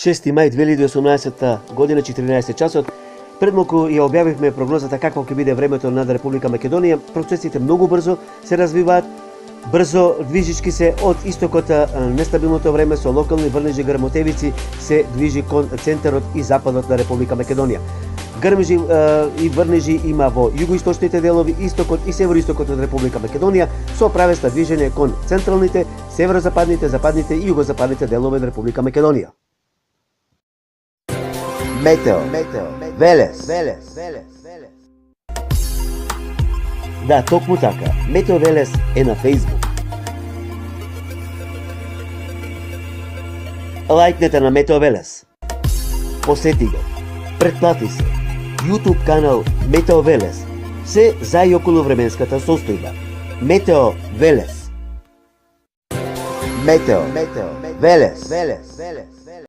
6 мај 2018 година, 14 часот. Пред малку ја објавивме прогнозата какво ќе биде времето над Република Македонија. Процесите многу брзо се развиваат, брзо движички се од истокот нестабилното време со локални врнежи грмотевици се движи кон центарот и западот на Република Македонија. Грмежи и врнежи има во југоисточните делови, истокот и североистокот од Република Македонија, со правеста движење кон централните, северозападните, западните и југозападните делови од Република Македонија. Метео, Велес. Да, токму така. Метео Велес е на Facebook. Лајкнете на Метео Велес. Посети го. Претплати се. YouTube канал Метео Велес. Се за и околу временската состојба. Метео Велес. Метео Велес.